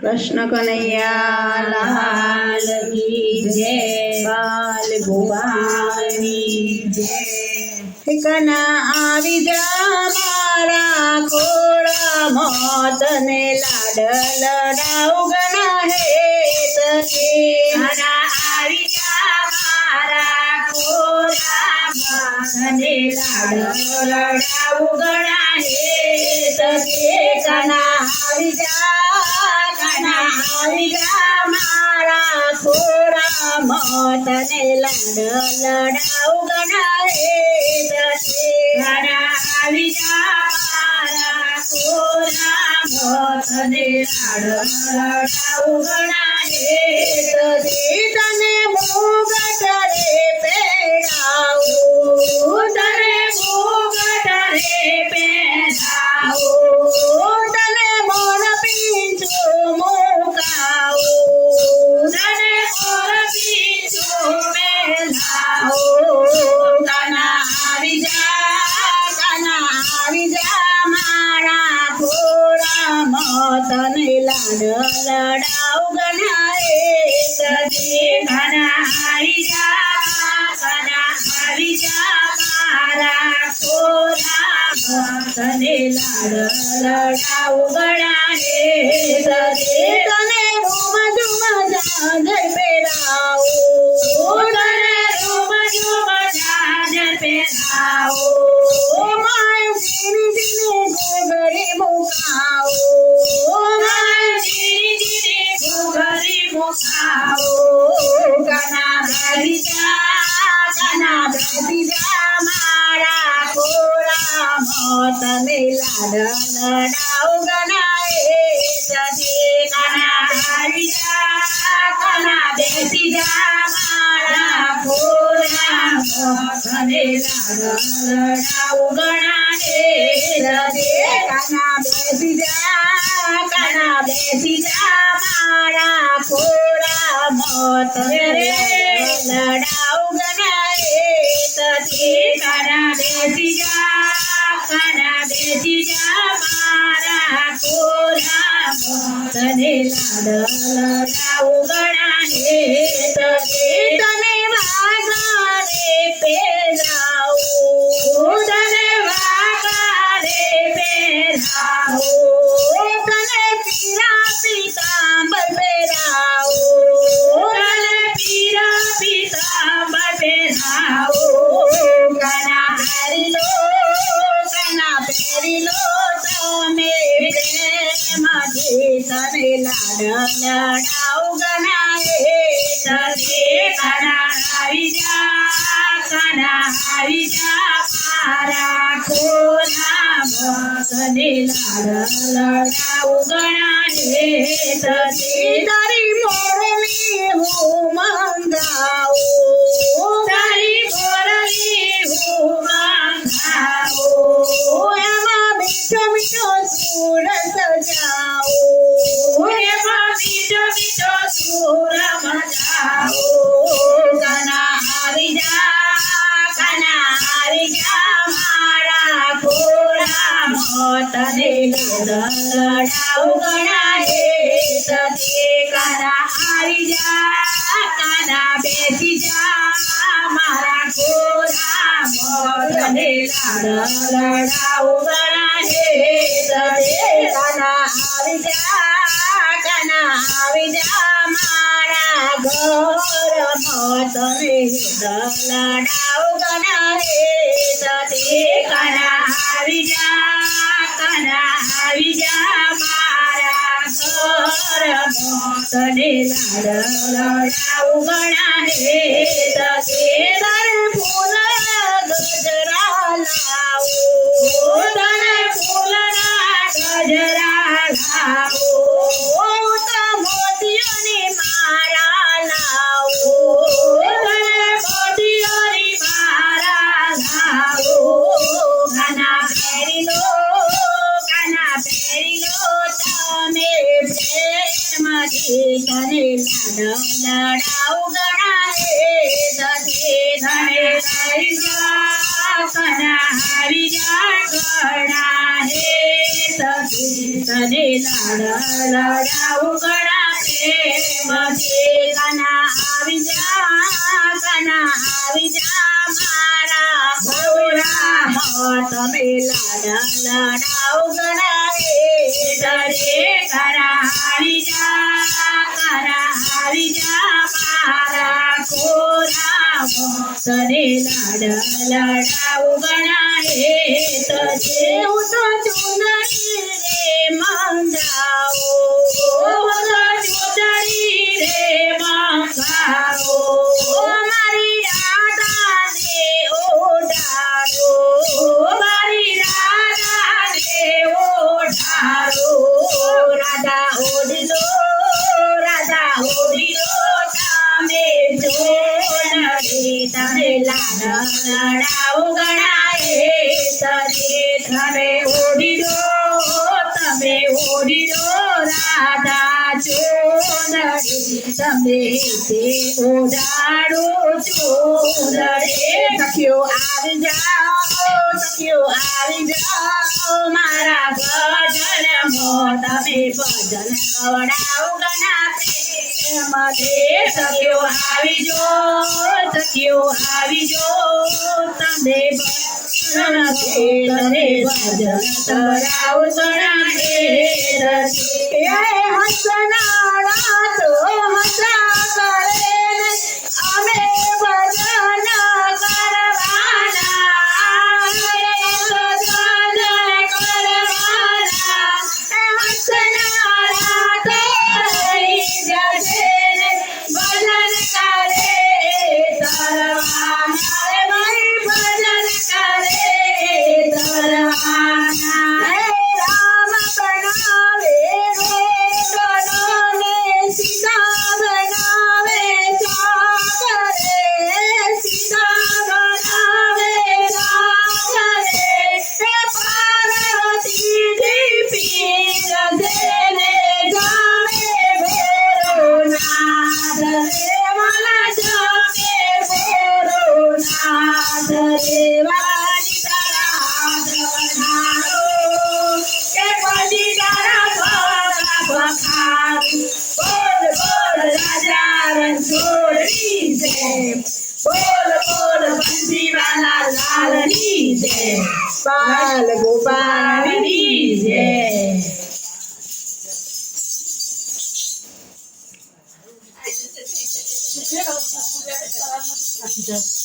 कृष्ण कन्हैया लाल की जय। बाल गोपाल की जय। कना આવી જા મારા ખોળા મોત ને લાડ લડાઉ ગણા હેત કે કના આવી જા મારા ખોળા મોત ને લાડ લડાઉ ગણા હેત કે કના આવી જા મારા ખોળા મોત ને લાડ લડાઉ ગણા હેત કે કના આવી જા મારા ખોળા મોત ને લાડ લડાઉ ગણા હેત કે તને મુગટ રે પહેરાવું તને મુગટ રે પહેરાવું તને મોર પીંછું મુકાવું તને મોર પીંછું મેલાવું કના આવી જા મારા ખોળા મોત ને લાડ લડાઉ ગણા હેત કે કના આવી જા મારા ખોળા મોત ને લાડ લડાઉ ગણા હેત કે તને રૂમ જાજર પહેરાવું તને રૂમ જાજર પહેરાવું માય જીની ગોગરી મુકાવું જીની ઘૂઘરી મુકાવું કના બેસી જા મારા ખોળા મોત ને લાડ લડાઉ ગણા હેત કે કના બેસી જા મારા ખોળા મોત ને લાડ લડાઉ ગણા હેત કે કના બેસી જા મારા ખોળા મોત ને લડાઉ ગણા હેત કે કના બેસી જા મારા ખોળા મોત ને લાડ લડાઉ ગણા હેત કે તને વાગા રે પહેરાવું તને વાગા રે પહેરાવું તને પીળા પીતાંબર પહેરાવું તને પીળા પીતાંબર પહેરાવું કના પહેરી લો તમે પ્રેમથી તને લાડ લડાઉ ગણા હેત કે કના આવી જા મારા ખોળા મોત ને લાડ લડાઉ ગણા હેત કે તારી મોરલી હું મંગાવું તારી મોરલી હું મંગાવું એમાં મીઠો મીઠો સુર સજાવું એમાં મીઠો મીઠો સુર મજાવું કના આવી જા મારા ખોળા મોત ને લડાઉ ગણા હેત કે કના બેસી જા મારા ખોળા મોત ને લાડ લડાઉ ગણા હેત કે કના આવી જા મારા ઘર મોત ને લડાઉ ગણા હેત કે કના આવી જા મારા ઘર મોત ને લાડ લડાઉ ગણા હેત કે તને ફૂલ ગજરા લાવું તને ફૂલના ગજરા લાવું મોતીઓની માળા લાવું તને મોતીઓની માળા લાવું કના પહેરી લો તમે પ્રેમથી તને લાડ લડાઉ ગણા હેત કે તને આવી જા કના આવી જા ગણા હેત સખી તને લાડ લડાવું ઘણા પ્રેમથી કાના આવી જા મારા ગોરા તમે લાડ લડાવ ગણાએ દરે કરા આવી જા મારા કોરામો તને લાડ લડાવું ગણાએ તજે હું તો ચુનરી રે મંગાવો ચૂતરી રે મંગાવો મારી રાધાને ઓઢાડો મારી રાધાને ઓઢાડો રાધા ઓઢલો તમે જોડે તમે લાડ લડાવો ગણાએ તમે ઓઢી દો રાધા ચોદડી તમે તે ઓઢાડો ચોદડે સખીઓ આવી જાઓ મારા ભજનમાં તમે ભજન ગવડાવો ગણા પ્રેમથી સખીઓ આવી જો તમે તને ભજન કરાવો ગણાએ હસનાળા તો હસા કરે ને અમે ભજન બોલ બંસીવાલા લાલની જય બાલ ગોપાલની જય Gracias.